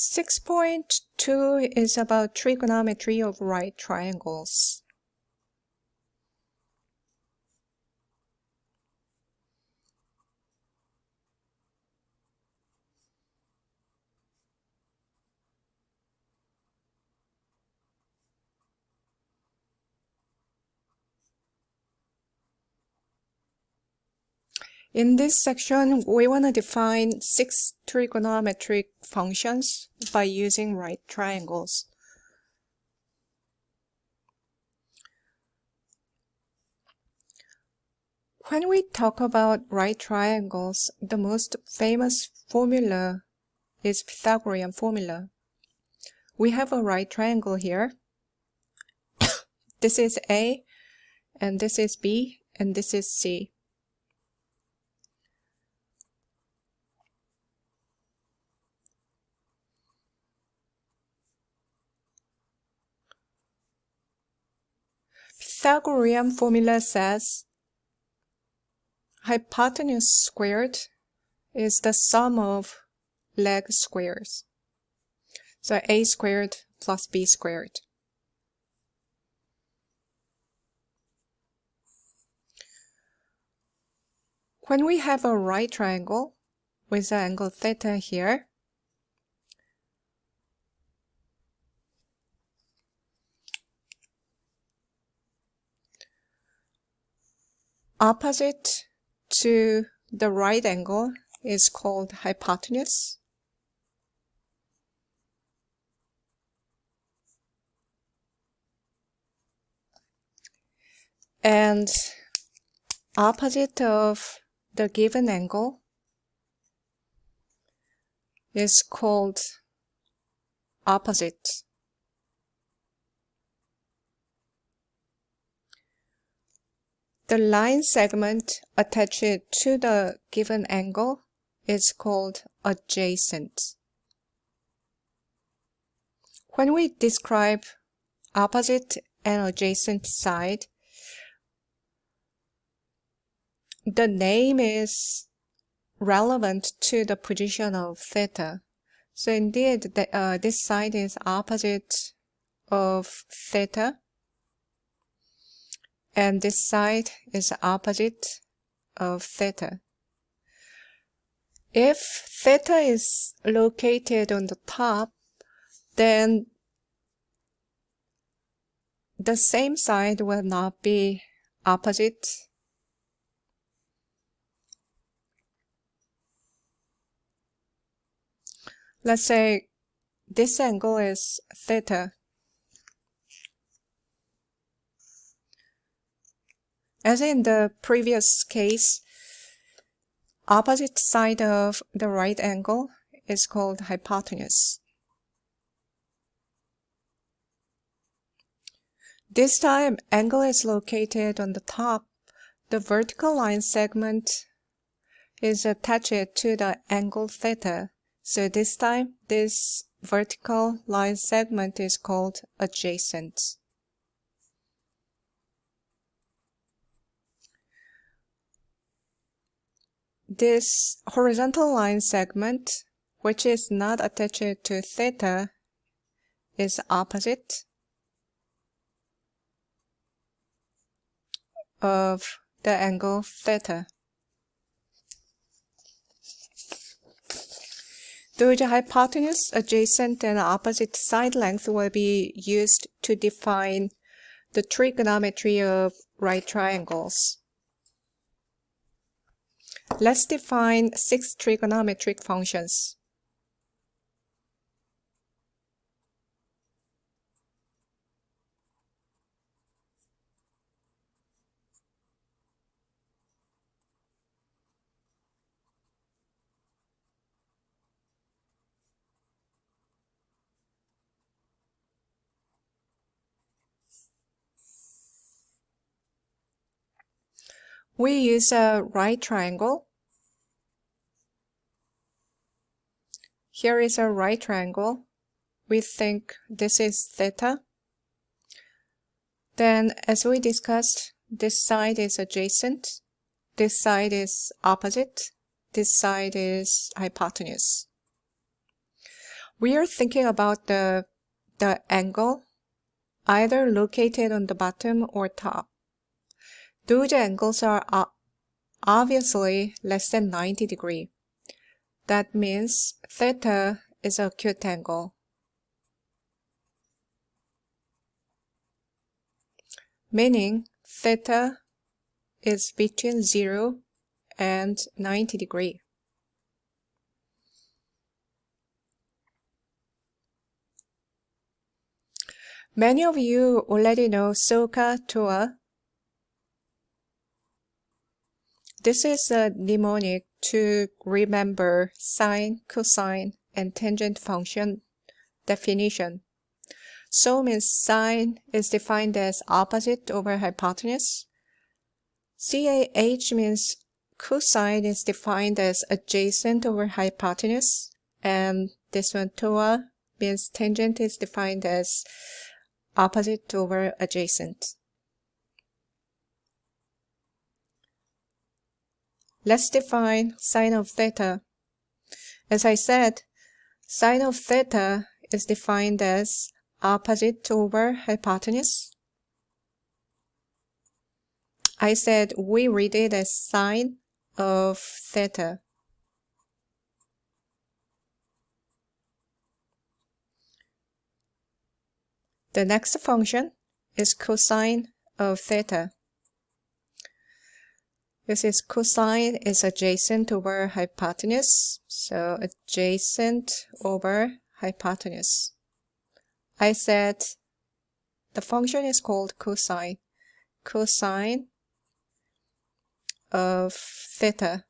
6.2 is about trigonometry of right triangles. In this section, we want to define 6 trigonometric functions by using right triangles. When we talk about right triangles, the most famous formula is Pythagorean formula. We have a right triangle here. This is A, and this is B, and this is C. Pythagorean formula says hypotenuse squared is the sum of leg squares. So A squared plus B squared. When we have a right triangle with an angle theta here, opposite to the right angle is called hypotenuse. And opposite of the given angle is called opposite. The line segment attached to the given angle is called adjacent. When we describe opposite and adjacent side, the name is relevant to the position of theta. So indeed, this side is opposite of theta, and this side is opposite of theta. If theta is located on the top, then the same side will not be opposite. Let's say this angle is theta. As in the previous case, opposite side of the right angle is called hypotenuse. This time, angle is located on the top. The vertical line segment is attached to the angle theta. So this time, this vertical line segment is called adjacent. This horizontal line segment, which is not attached to theta, is opposite of the angle theta. Though the hypotenuse, adjacent, and opposite side length will be used to define the trigonometry of right triangles. Let's define 6 trigonometric functions. We use a right triangle. Here is a right triangle. We think this is theta. Then, as we discussed, this side is adjacent, this side is opposite, this side is hypotenuse. We are thinking about the angle either located on the bottom or top. Those angles are obviously less than 90 degrees. That means theta is an acute angle. Meaning theta is between 0 and 90 degrees. Many of you already know SOHCAHTOA. This is a mnemonic to remember sine, cosine, and tangent function definition. So means sine is defined as opposite over hypotenuse. CAH means cosine is defined as adjacent over hypotenuse. And this one, TOA, means tangent is defined as opposite over adjacent. Let's define sine of theta. As I said, sine of theta is defined as opposite over hypotenuse. I said we read it as sine of theta. The next function is cosine of theta. This is cosine is adjacent over hypotenuse, so adjacent over hypotenuse. I said the function is called cosine. Cosine of theta.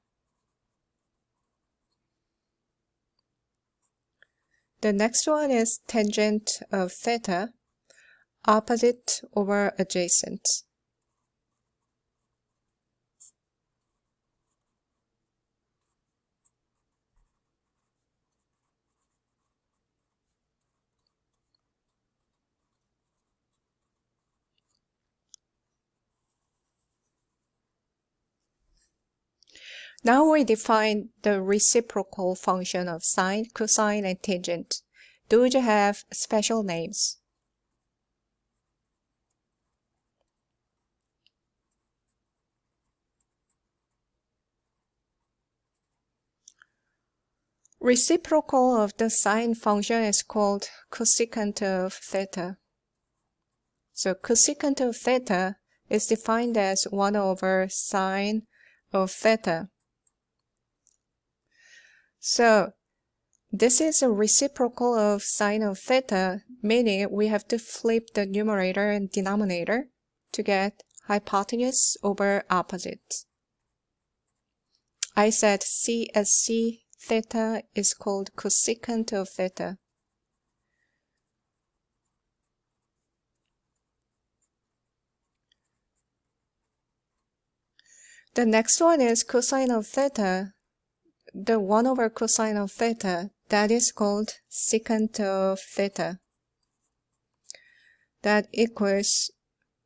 The next one is tangent of theta, opposite over adjacent. Now we define the reciprocal function of sine, cosine, and tangent. Those have special names. Reciprocal of the sine function is called cosecant of theta. So cosecant of theta is defined as 1 over sine of theta. So this is a reciprocal of sine of theta, meaning we have to flip the numerator and denominator to get hypotenuse over opposite. I said C as C, theta is called cosecant of theta. The next one is cosine of theta. The 1 over cosine of theta, that is called secant of theta. That equals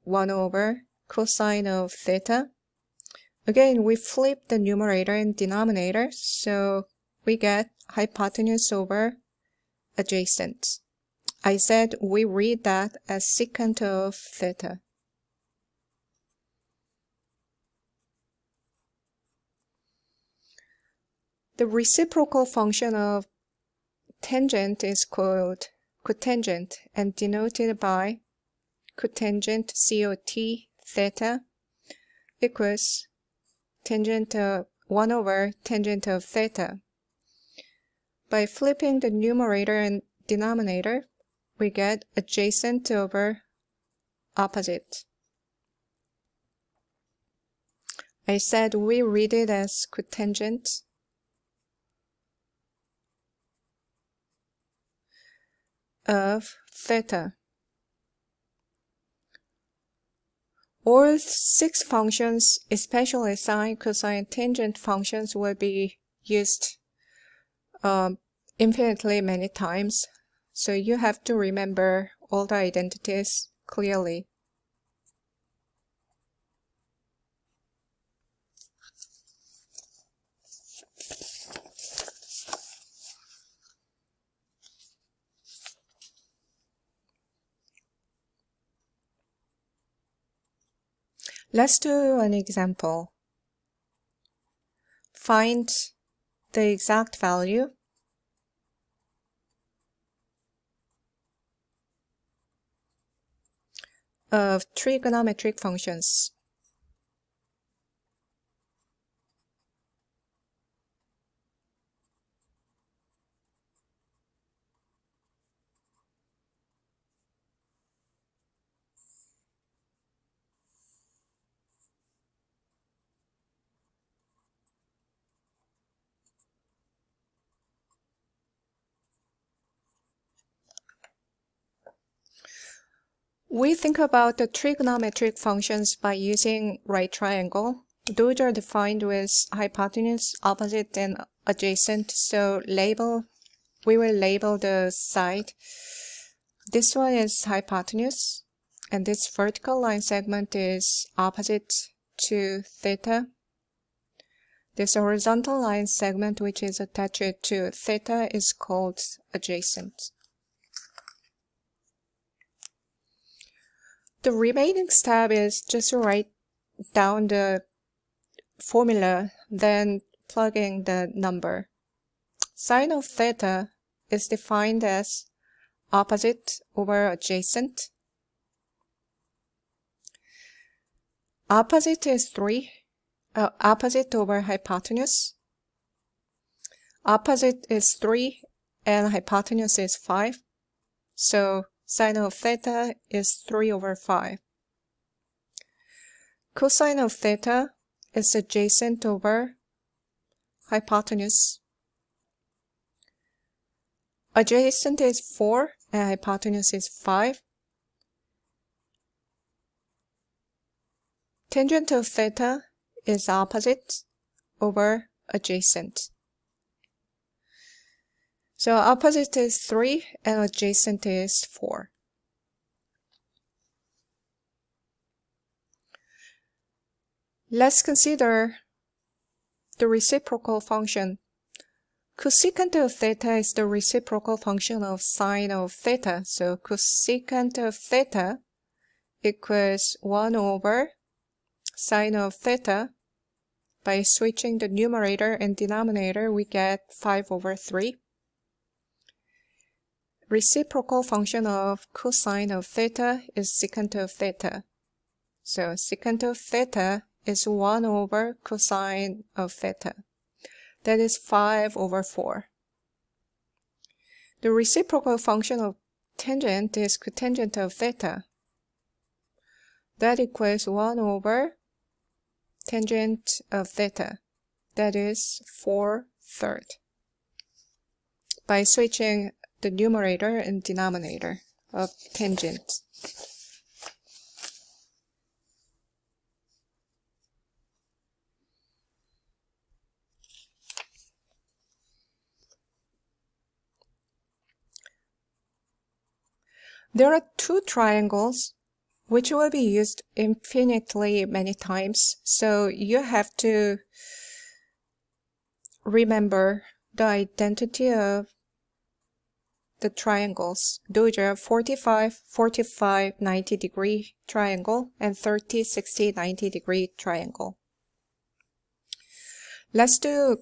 1 over cosine of theta. Again, we flip the numerator and denominator, so we get hypotenuse over adjacent. I said we read that as secant of theta. The reciprocal function of tangent is called cotangent and denoted by cotangent COT theta equals tangent of 1 over tangent of theta. By flipping the numerator and denominator, we get adjacent over opposite. I said we read it as cotangent of theta. All 6 functions, especially sine, cosine, tangent functions, will be used infinitely many times. So you have to remember all the identities clearly. Let's do an example. Find the exact value of trigonometric functions. We think about the trigonometric functions by using right triangle. Those are defined with hypotenuse, opposite, and adjacent. So we will label the side. This one is hypotenuse, and this vertical line segment is opposite to theta. This horizontal line segment, which is attached to theta, is called adjacent. The remaining step is just to write down the formula, then plug in the number. Sine of theta is defined as opposite over adjacent. Opposite is 3, opposite over hypotenuse. Opposite is 3 and hypotenuse is 5. So sine of theta is 3 over 5. Cosine of theta is adjacent over hypotenuse. Adjacent is 4 and hypotenuse is 5. Tangent of theta is opposite over adjacent. So opposite is 3 and adjacent is 4. Let's consider the reciprocal function. Cosecant of theta is the reciprocal function of sine of theta. So cosecant of theta equals 1 over sine of theta. By switching the numerator and denominator, we get 5 over 3. Reciprocal function of cosine of theta is secant of theta. So secant of theta is 1 over cosine of theta. That is 5 over 4. The reciprocal function of tangent is cotangent of theta. That equals 1 over tangent of theta. That is 4/3. By switching the numerator and denominator of tangent. There are two triangles which will be used infinitely many times, so you have to remember the identity of the triangles. Those are 45, 45, 90 degree triangle and 30, 60, 90 degree triangle. Let's do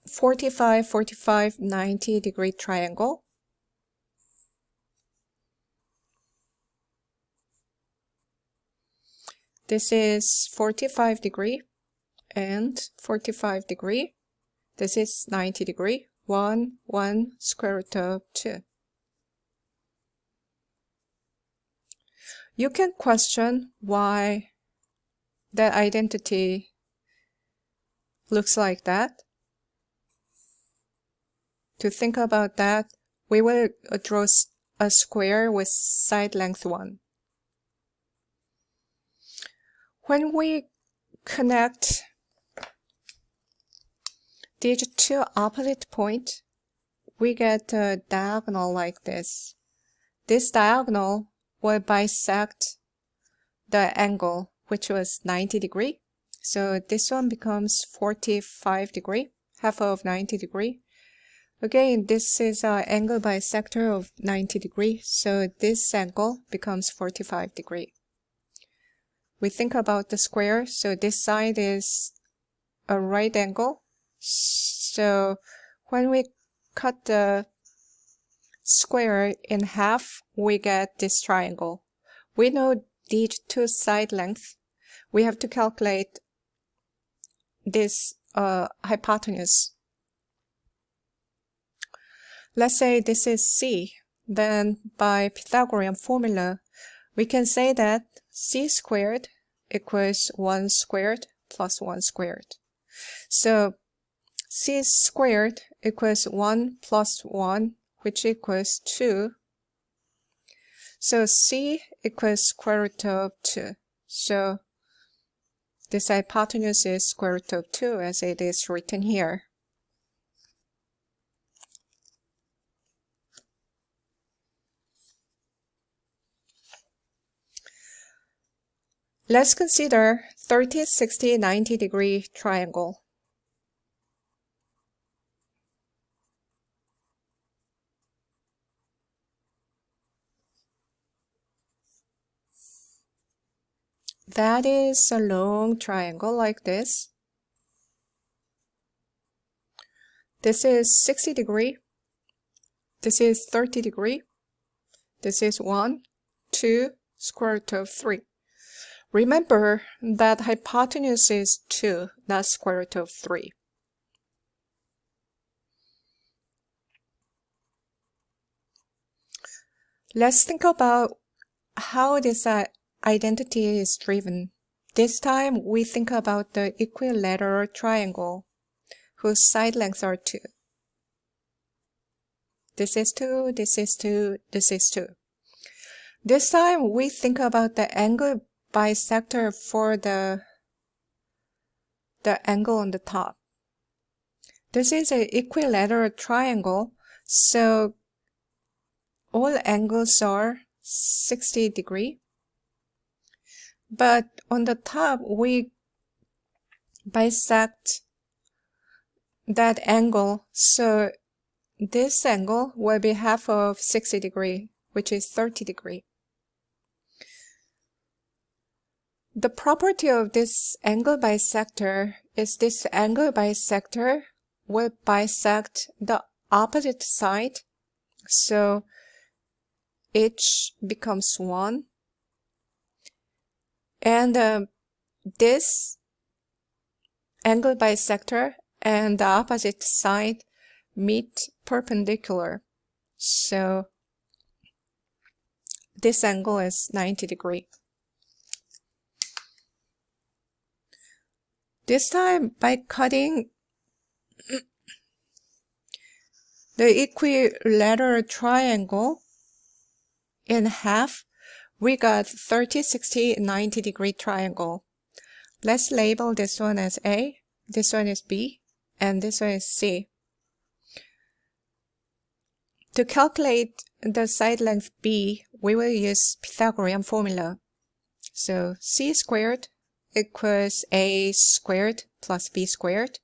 45, 45, 90 degree triangle. This is 45 degree and 45 degree. This is 90 degree. 1, 1, square root of 2. You can question why that identity looks like that. To think about that, we will draw a square with side length 1. When we connect these two opposite points, we get a diagonal like this. This diagonal will bisect the angle, which was 90 degree. So this one becomes 45 degree, half of 90 degree. Again, this is an angle bisector of 90 degree. So this angle becomes 45 degree. we think about the square. So this side is a right angle. So when we cut the square in half, we get this triangle. We know these two side lengths. We have to calculate this hypotenuse. Let's say this is C. Then by Pythagorean formula, we can say that C squared equals 1 squared plus 1 squared. So C squared equals 1 plus 1, which equals 2. So C equals square root of 2. So this hypotenuse is square root of 2 as it is written here. Let's consider 30, 60, 90 degree triangle. That is a long triangle like this. This is 60 degree. This is 30 degree. This is 1, 2, square root of 3. Remember that hypotenuse is 2, not square root of 3. Let's think about how this identity is driven. This time we think about the equilateral triangle whose side lengths are 2. This is 2, this is 2, this is 2. This time we think about the angle bisector for the angle on the top. This is an equilateral triangle, so all angles are 60 degree. But on the top, we bisect that angle, so this angle will be half of 60 degree, which is 30 degree. The property of this angle bisector is this angle bisector will bisect the opposite side, so each becomes 1. And this angle bisector and the opposite side meet perpendicular. So this angle is 90 degree. This time, by cutting the equilateral triangle in half, we got 30, 60, 90 degree triangle. Let's label this one as A, this one is B, and this one is C. To calculate the side length B, we will use Pythagorean formula. So C squared equals A squared plus B squared.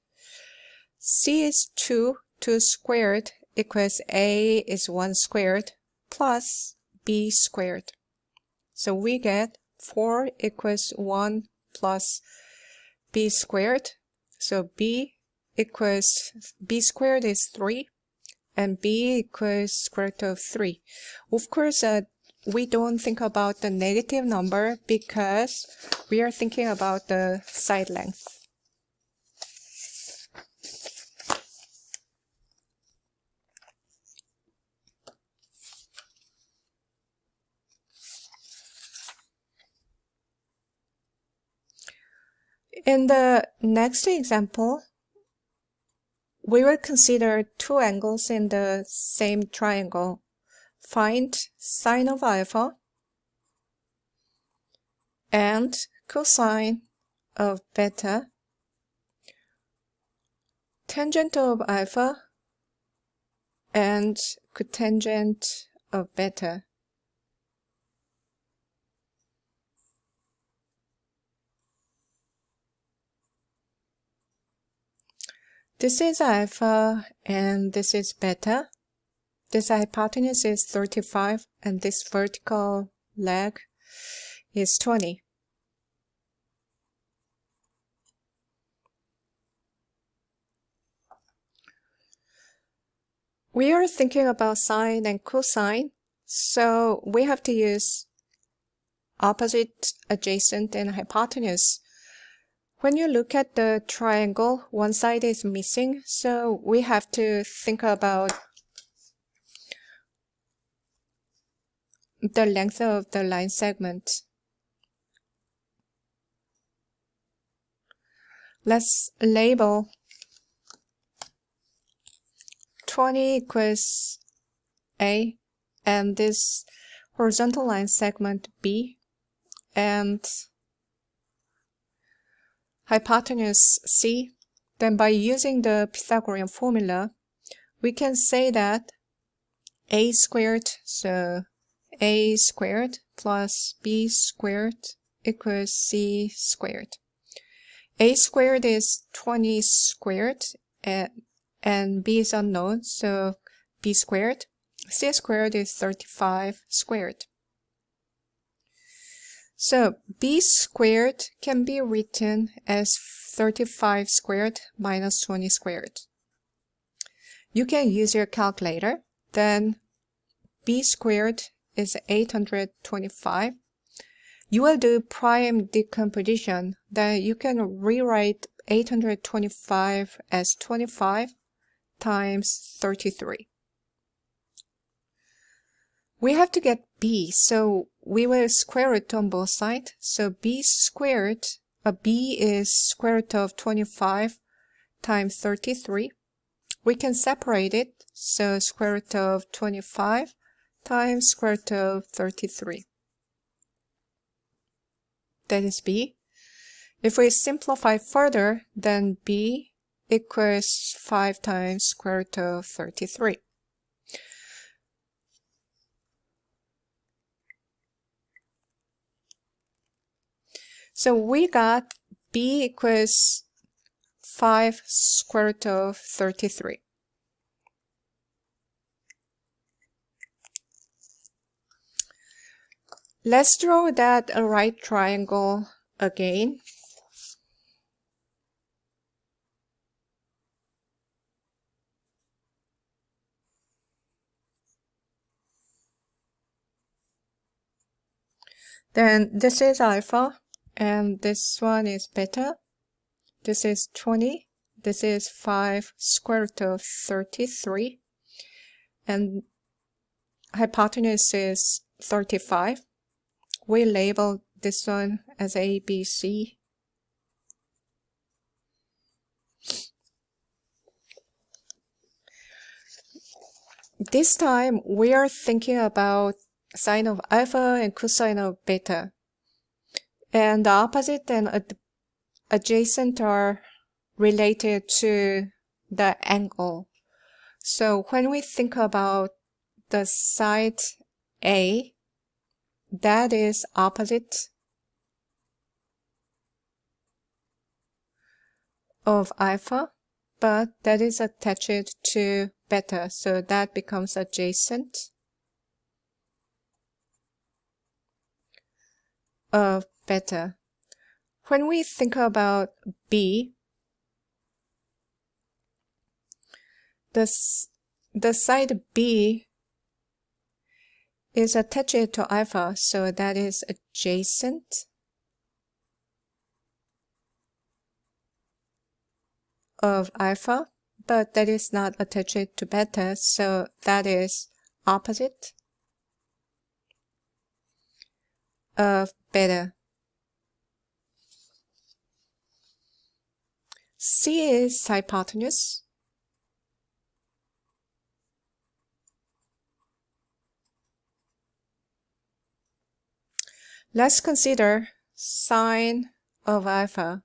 C is 2, 2 squared equals A is 1 squared plus B squared. So we get 4 equals 1 plus B squared. So B squared is 3 and B equals square root of 3. Of course, we don't think about the negative number because we are thinking about the side length. In the next example, we will consider two angles in the same triangle. Find sine of alpha and cosine of beta, tangent of alpha and cotangent of beta. This is alpha and this is beta. This hypotenuse is 35 and this vertical leg is 20. We are thinking about sine and cosine, so we have to use opposite, adjacent, and hypotenuse. When you look at the triangle, one side is missing, so we have to think about the length of the line segment. Let's label 20 equals A, and this horizontal line segment B, and hypotenuse C. Then by using the Pythagorean formula, we can say that A squared, so A squared plus B squared equals C squared. A squared is 20 squared, and B is unknown, so B squared. C squared is 35 squared. So B squared can be written as 35 squared minus 20 squared. You can use your calculator. Then B squared is 825. You will do prime decomposition. Then you can rewrite 825 as 25 times 33. We have to get B, so we will square it on both sides. So B squared, B is square root of 25 times 33. We can separate it, so square root of 25 times square root of 33. That is B. If we simplify further, then B equals 5 times square root of 33. So we got B equals 5 square root of 33. Let's draw that a right triangle again. Then this is alpha, and this one is beta. This is 20. This is 5 square root of 33. And hypotenuse is 35. We label this one as A, B, C. This time we are thinking about sine of alpha and cosine of beta. And the opposite and adjacent are related to the angle. So when we think about the side A, that is opposite of alpha, but that is attached to beta, so that becomes adjacent of beta. When we think about B, the side B is attached to alpha, so that is adjacent of alpha, but that is not attached to beta, so that is opposite of beta. C is hypotenuse. Let's consider sine of alpha.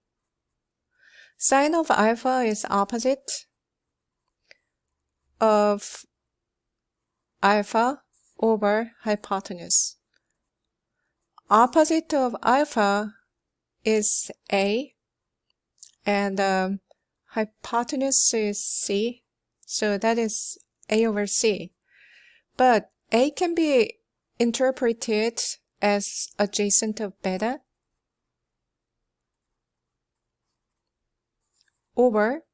Sine of alpha is opposite of alpha over hypotenuse. Opposite of alpha is A, and hypotenuse is C, so that is A over C. But A can be interpreted as adjacent of beta over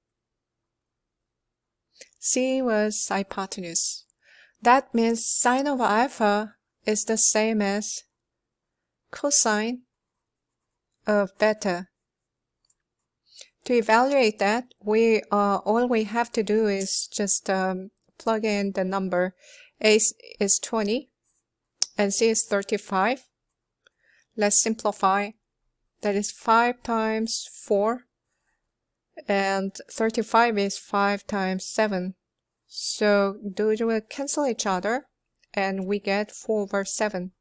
C was hypotenuse. That means sine of alpha is the same as cosine of beta. To evaluate that, all we have to do is just plug in the number. A is 20 and C is 35. Let's simplify. That is 5 times 4 and 35 is 5 times 7. So those will cancel each other and we get 4 over 7.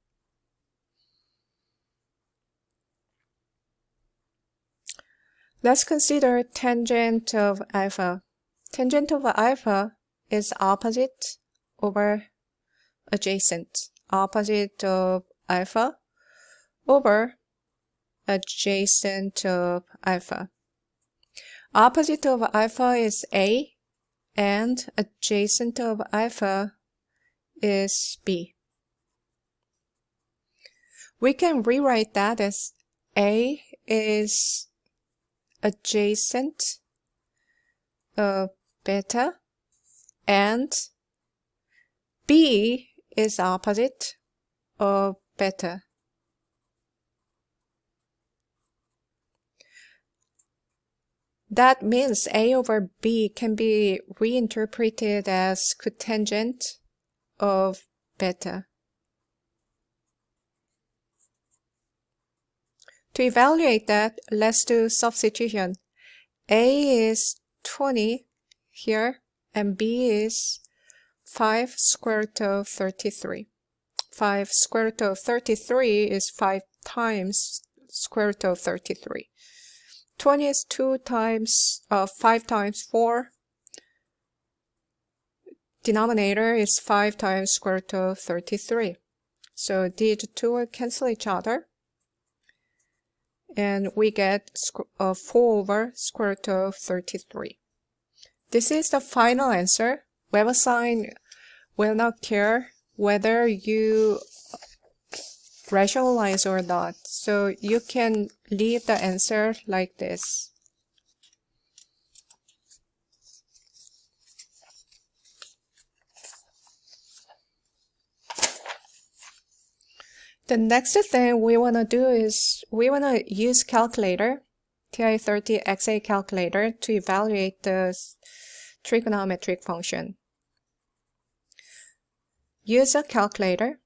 Let's consider tangent of alpha. Tangent of alpha is opposite over adjacent. Opposite of alpha over adjacent of alpha. Opposite of alpha is A and adjacent of alpha is B. We can rewrite that as A is adjacent of beta and B is opposite of beta. That means A over B can be reinterpreted as cotangent of beta. To evaluate that, let's do substitution. A is 20 here and B is 5 square root of 33. 5 square root of 33 is 5 times square root of 33. 20 is 5 times 4. Denominator is 5 times square root of 33. So these two will cancel each other. And we get 4 over square root of 33. This is the final answer. WebAssign will not care whether you rationalize or not. So you can leave the answer like this. The next thing we want to do is we want to use calculator, TI-30XA calculator, to evaluate the trigonometric function. Use a calculator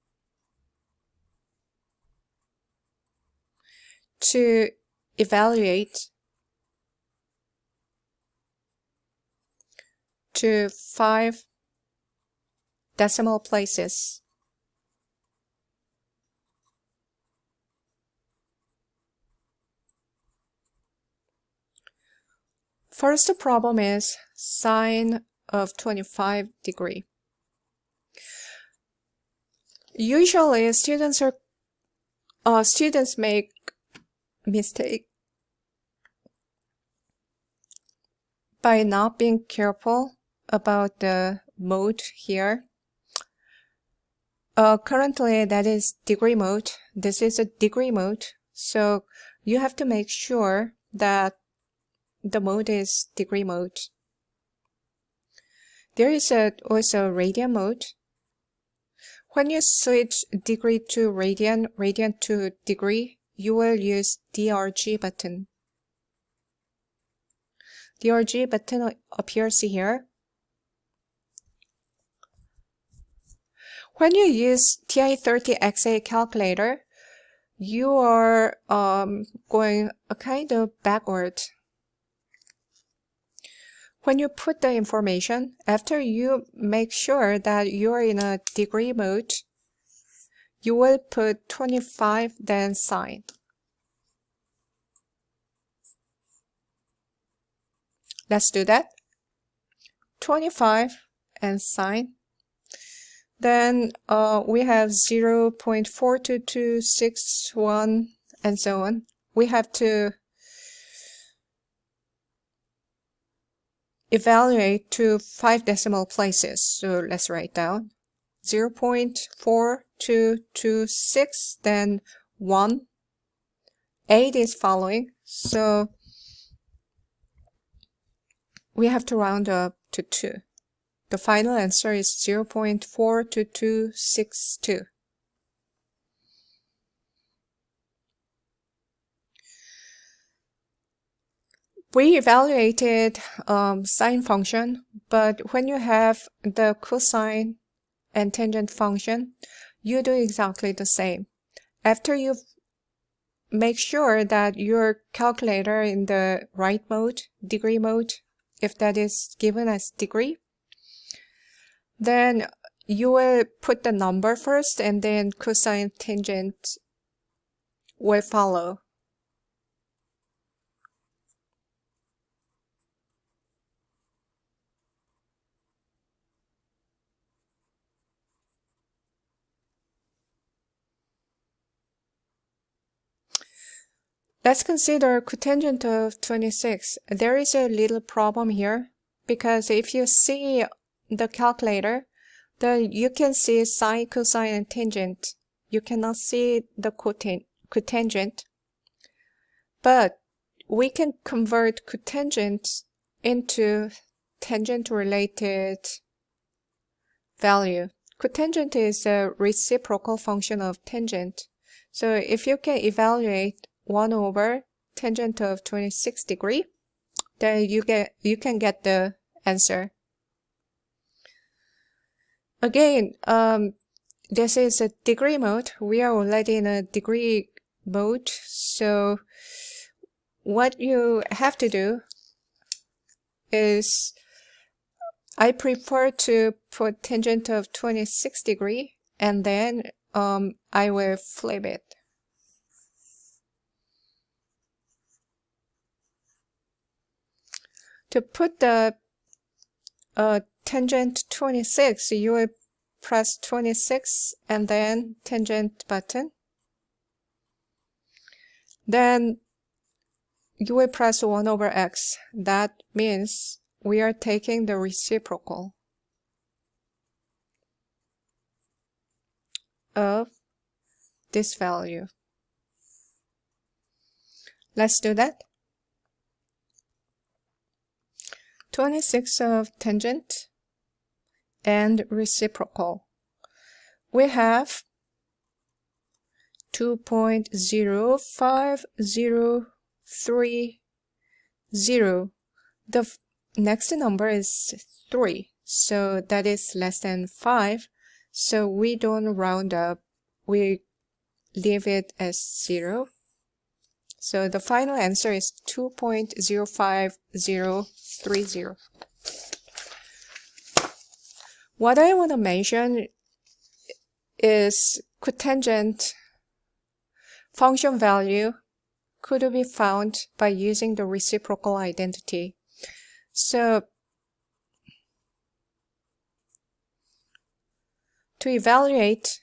to evaluate to 5 decimal places. First problem is sine of 25 degree. Usually students make mistake by not being careful about the mode here. Currently that is degree mode. This is a degree mode. So you have to make sure that the mode is degree mode. There is also radian mode. When you switch degree to radian, radian to degree, you will use DRG button. DRG button appears here. When you use TI-30XA calculator, you are going a kind of backward. When you put the information, after you make sure that you're in a degree mode, you will put 25 then sine. Let's do that. 25 and sine. Then we have 0.42261 and so on. We have to evaluate to 5 decimal places. So let's write down 0.4226, then 1. 8 is following. So we have to round up to 2. The final answer is 0.42262. We evaluated sine function, but when you have the cosine and tangent function, you do exactly the same. After you make sure that your calculator in the right mode, degree mode, if that is given as degree, then you will put the number first and then cosine tangent will follow. Let's consider cotangent of 26. There is a little problem here because if you see the calculator, then you can see sine, cosine, and tangent. You cannot see the cotangent. But we can convert cotangent into tangent-related value. Cotangent is a reciprocal function of tangent. So if you can evaluate 1 over tangent of 26 degree, then you can get the answer. Again, this is a degree mode. We are already in a degree mode, so what you have to do is I prefer to put tangent of 26 degree and then I will flip it. To put the tangent 26, you will press 26 and then tangent button. Then you will press 1 over x. That means we are taking the reciprocal of this value. Let's do that. 26 of tangent and reciprocal. We have 2.05030. The next number is 3, so that is less than 5. So we don't round up, we leave it as 0. So the final answer is 2.05030. What I want to mention is cotangent function value could be found by using the reciprocal identity. So to evaluate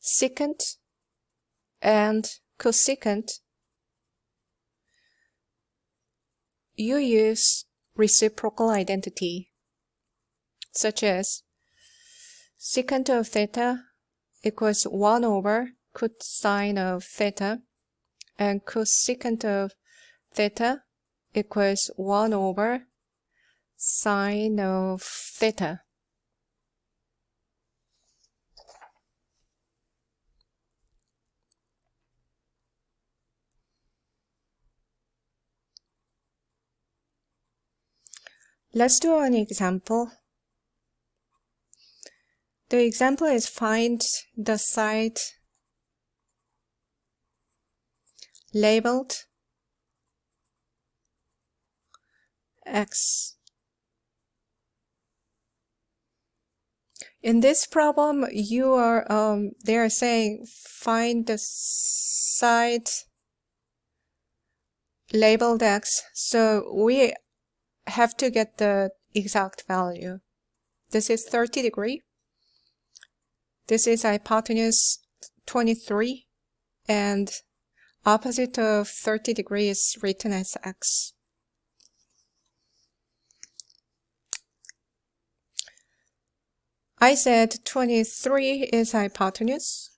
secant and cosecant, you use reciprocal identity, such as secant of theta equals 1 over cosine of theta, and cosecant of theta equals 1 over sine of theta. Let's do an example. The example is find the side labeled x. In this problem, they are saying find the side labeled x. So we have to get the exact value. This is 30 degree. This is hypotenuse 23, and opposite of 30 degree is written as x. I said 23 is hypotenuse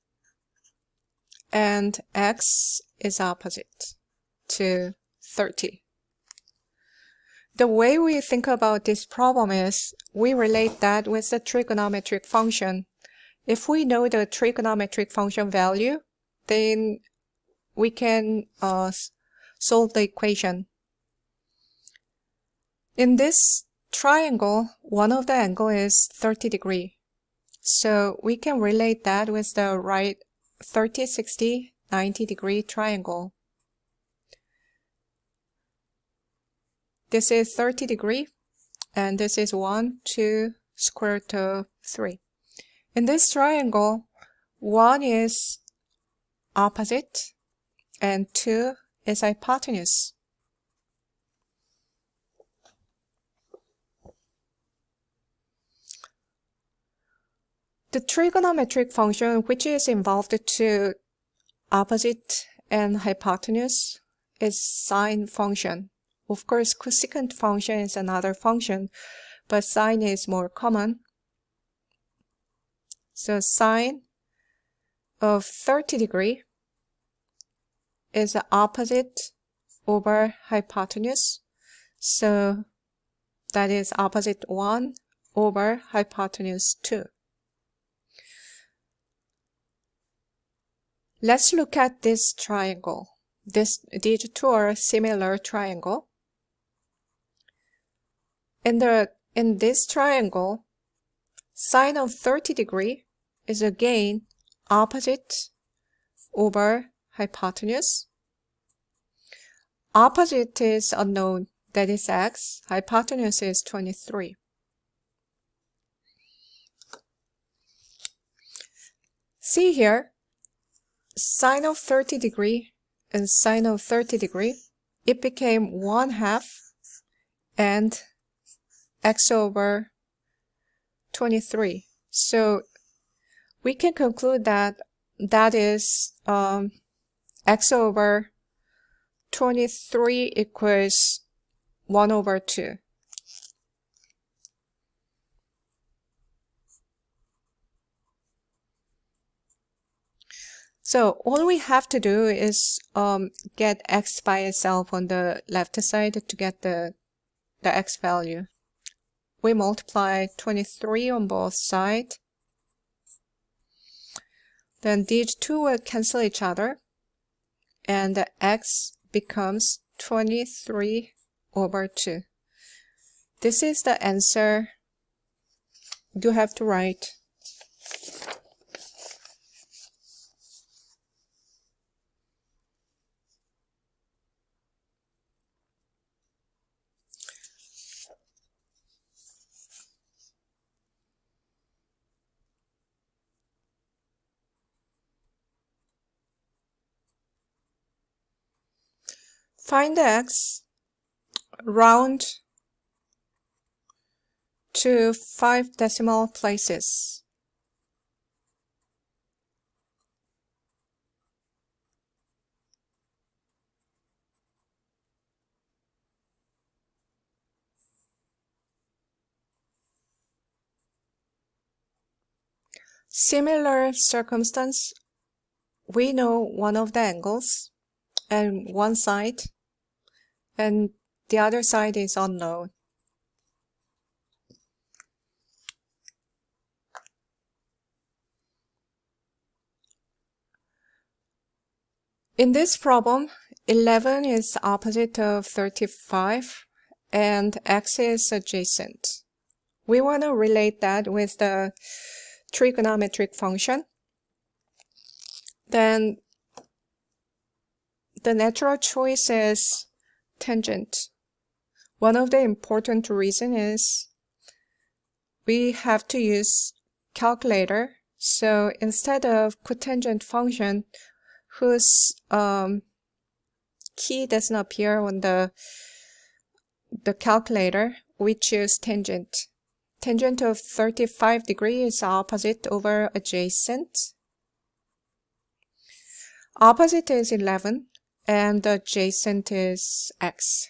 and x is opposite to 30. The way we think about this problem is we relate that with the trigonometric function. If we know the trigonometric function value, then we can solve the equation. In this triangle, one of the angle is 30 degrees. So we can relate that with the right 30, 60, 90 degree triangle. This is 30 degree, and this is 1, 2, square root of 3. In this triangle, 1 is opposite, and 2 is hypotenuse. The trigonometric function which is involved to opposite and hypotenuse is sine function. Of course, cosecant function is another function, but sine is more common. So sine of 30 degree is opposite over hypotenuse. So that is opposite 1 over hypotenuse 2. Let's look at this triangle. These two are similar triangle. In this triangle, sine of 30 degree is again opposite over hypotenuse. Opposite is unknown, that is x. Hypotenuse is 23. See here, sine of 30 degree and sine of 30 degree, it became 1/2 and x over 23. So we can conclude that that is x over 23 equals 1 over 2. So all we have to do is get x by itself on the left side to get the x value. We multiply 23 on both sides. Then these two will cancel each other, and the x becomes 23 over 2. This is the answer you have to write. Find the x, round to 5 decimal places. Similar circumstance, we know one of the angles and one side, and the other side is unknown. In this problem, 11 is opposite of 35 and x is adjacent. We want to relate that with the trigonometric function. Then the natural choice is tangent. One of the important reasons is we have to use calculator. So instead of cotangent function, whose key doesn't appear on the calculator, we choose tangent. Tangent of 35 degrees is opposite over adjacent. Opposite is 11 and adjacent is x.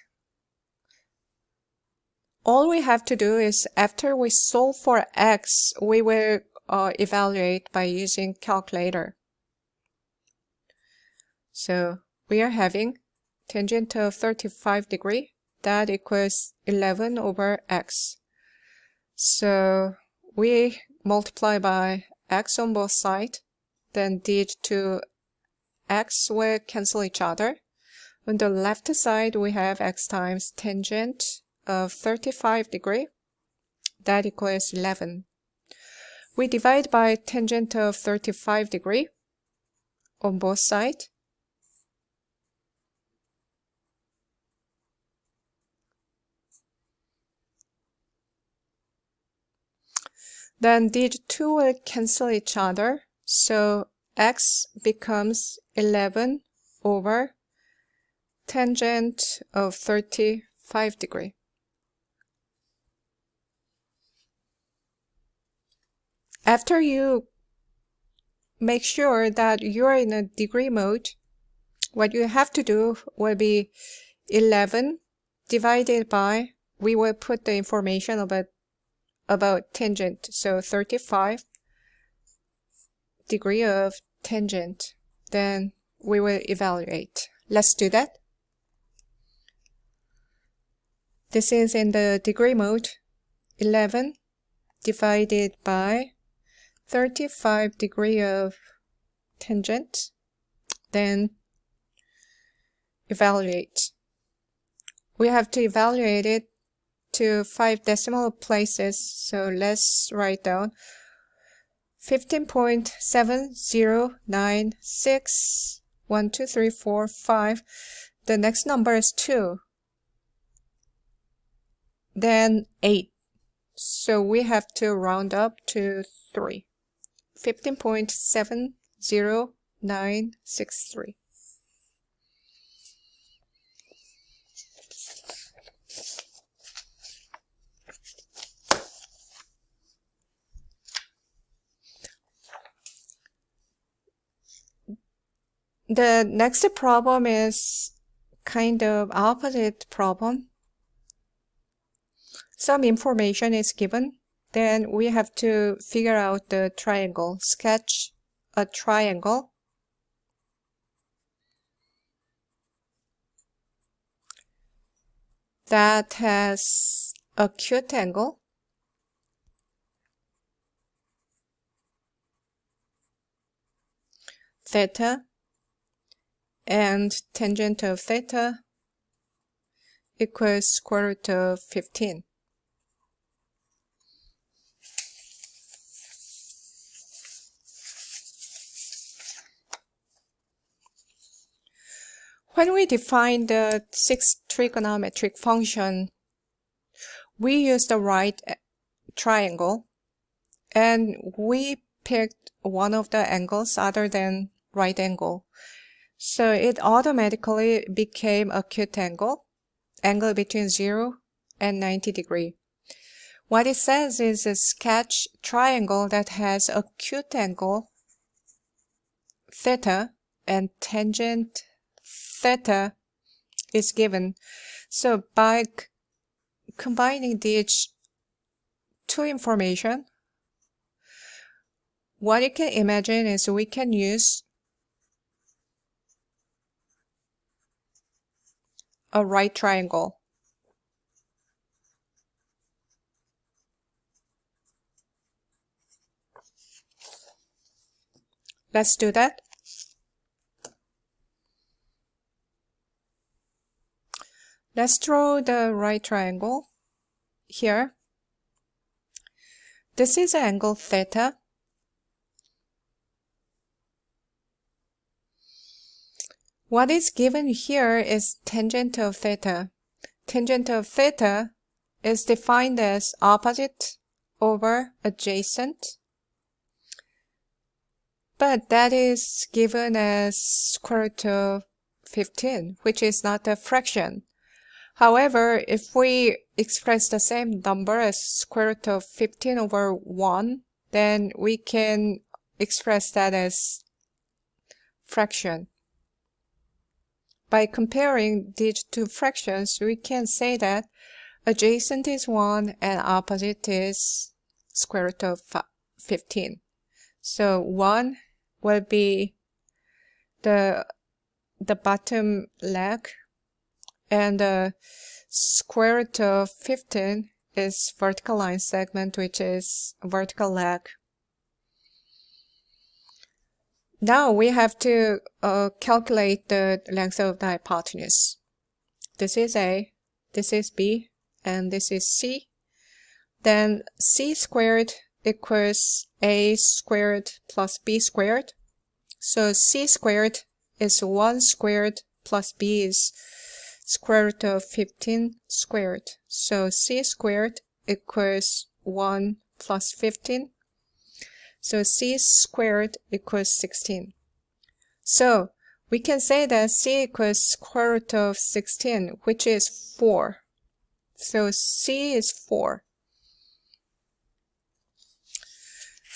All we have to do is after we solve for x, we will evaluate by using calculator. So we are having tangent of 35 degree that equals 11 over x. So we multiply by x on both sides, then d2 x will cancel each other. On the left side, we have x times tangent of 35 degree. That equals 11. We divide by tangent of 35 degree on both sides. Then these two will cancel each other. So x becomes 11 over tangent of 35 degree. After you make sure that you are in a degree mode, what you have to do will be 11 divided by, we will put the information about tangent, so 35 degree of tangent. Then we will evaluate. Let's do that. This is in the degree mode. 11 divided by 35 degree of tangent. Then evaluate. We have to evaluate it to 5 decimal places. So let's write down 15.7096. 1, 2, 3, 4, 5. The next number is 2. Then 8. So we have to round up to 3. 15.70963. The next problem is kind of opposite problem. Some information is given. Then we have to figure out the triangle, sketch a triangle. That has acute angle. Theta, and tangent of theta equals square root of 15. When we define the sixth trigonometric function, we use the right triangle, and we picked one of the angles other than right angle. So it automatically became acute angle between 0 and 90 degree. What it says is a sketch triangle that has acute angle theta and tangent theta is given. So by combining these two information, what you can imagine is we can use a right triangle. Let's do that. Let's draw the right triangle here. This is angle theta. What is given here is tangent of theta. Tangent of theta is defined as opposite over adjacent, but that is given as square root of 15, which is not a fraction. However, if we express the same number as square root of 15 over 1, then we can express that as fraction. By comparing these two fractions, we can say that adjacent is 1 and opposite is square root of 15. So 1 will be the bottom leg, and the square root of 15 is vertical line segment, which is vertical leg. Now we have to calculate the length of the hypotenuse. This is A, this is B, and this is C. Then C squared equals A squared plus B squared. So C squared is 1 squared plus B is square root of 15 squared. So C squared equals 1 plus 15. So C squared equals 16. So we can say that C equals square root of 16, which is 4. So C is 4.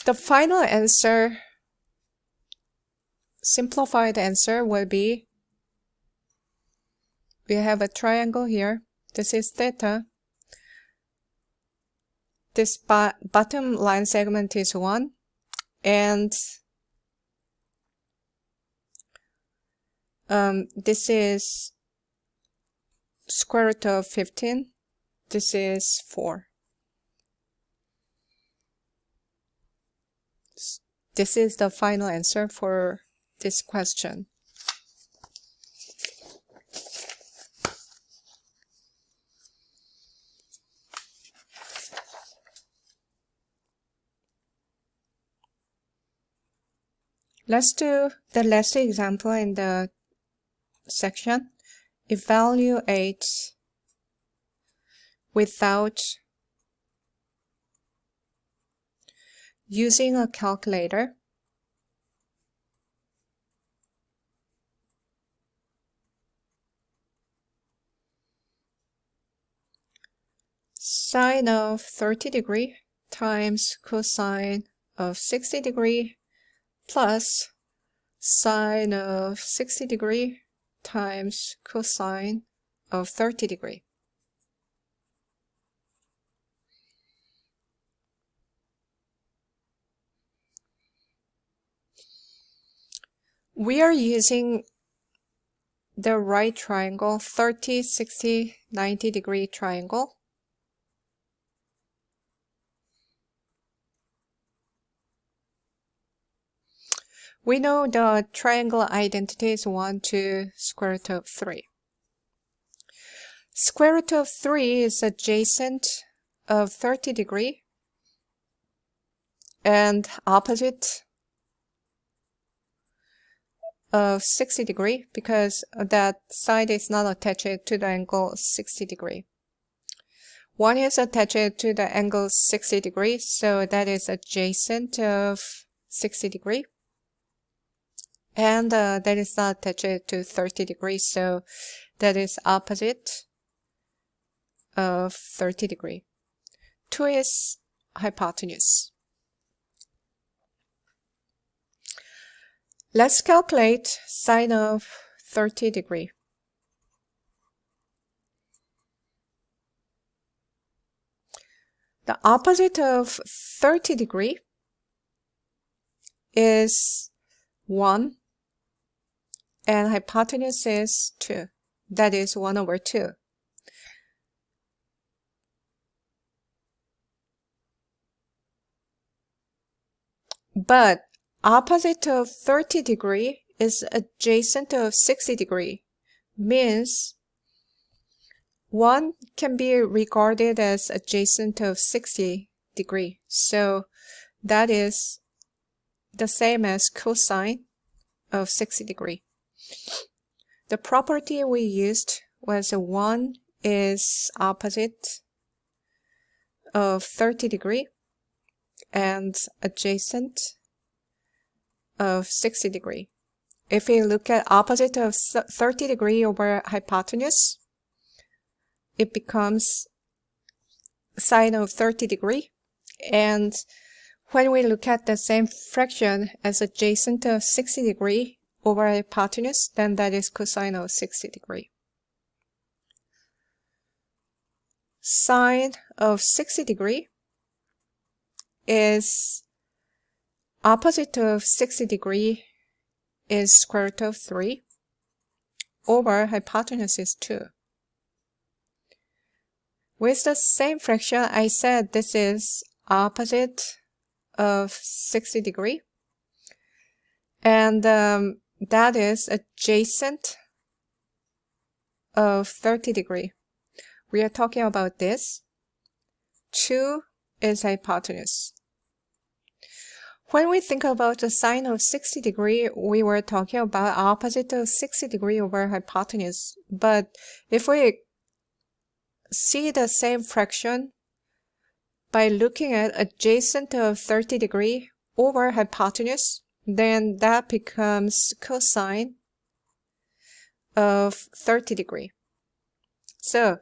The final answer, simplified answer, will be, we have a triangle here. This is theta. This bottom line segment is 1. And this is square root of 15. This is 4. This is the final answer for this question. Let's do the last example in the section. Evaluate without using a calculator. Sine of 30 degree times cosine of 60 degree plus sine of 60 degree times cosine of 30 degree. We are using the right triangle, 30, 60, 90 degree triangle. We know the triangle identity is 1 to square root of 3. Square root of 3 is adjacent of 30 degree and opposite of 60 degree because that side is not attached to the angle 60 degree. One is attached to the angle 60 degree, so that is adjacent of 60 degree. And that is not attached to 30 degrees, so that is opposite of 30 degree. 2 is hypotenuse. Let's calculate sine of 30 degree. The opposite of 30 degree is 1. And hypotenuse is 2. That is 1 over 2. But opposite of 30 degree is adjacent of 60 degree. Means 1 can be regarded as adjacent of 60 degree. So that is the same as cosine of 60 degree. The property we used was 1 is opposite of 30 degree and adjacent of 60 degree. If we look at opposite of 30 degree over hypotenuse, it becomes sine of 30 degree. And when we look at the same fraction as adjacent of 60 degree over hypotenuse, then that is cosine of 60 degree. Sine of 60 degree is opposite of 60 degree is square root of 3 over hypotenuse is 2. With the same fraction, I said this is opposite of 60 degree. And that is adjacent of 30 degree. We are talking about this. 2 is hypotenuse. When we think about the sine of 60 degree, we were talking about opposite of 60 degree over hypotenuse. But if we see the same fraction by looking at adjacent of 30 degree over hypotenuse, then that becomes cosine of 30 degree. So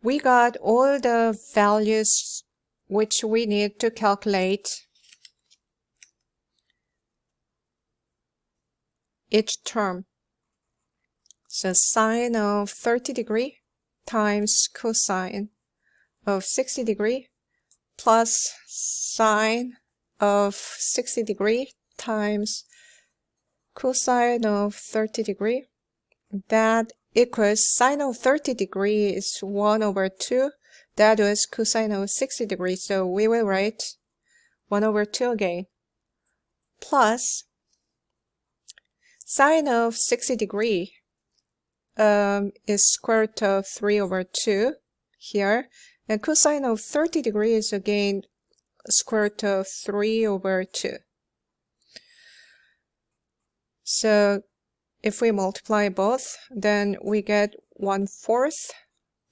we got all the values which we need to calculate each term. So sine of 30 degree times cosine of 60 degree plus sine of 60 degree times cosine of 30 degree. That equals sine of 30 degree is 1 over 2. That was cosine of 60 degrees. So we will write 1 over 2 again. Plus sine of 60 degree is square root of 3 over 2 here. And cosine of 30 degrees is again square root of 3 over 2. So if we multiply both, then we get 1/4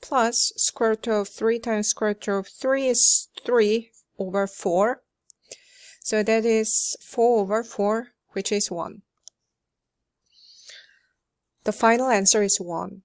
plus square root of 3 times square root of 3 is 3 over 4. So that is 4 over 4, which is 1. The final answer is 1.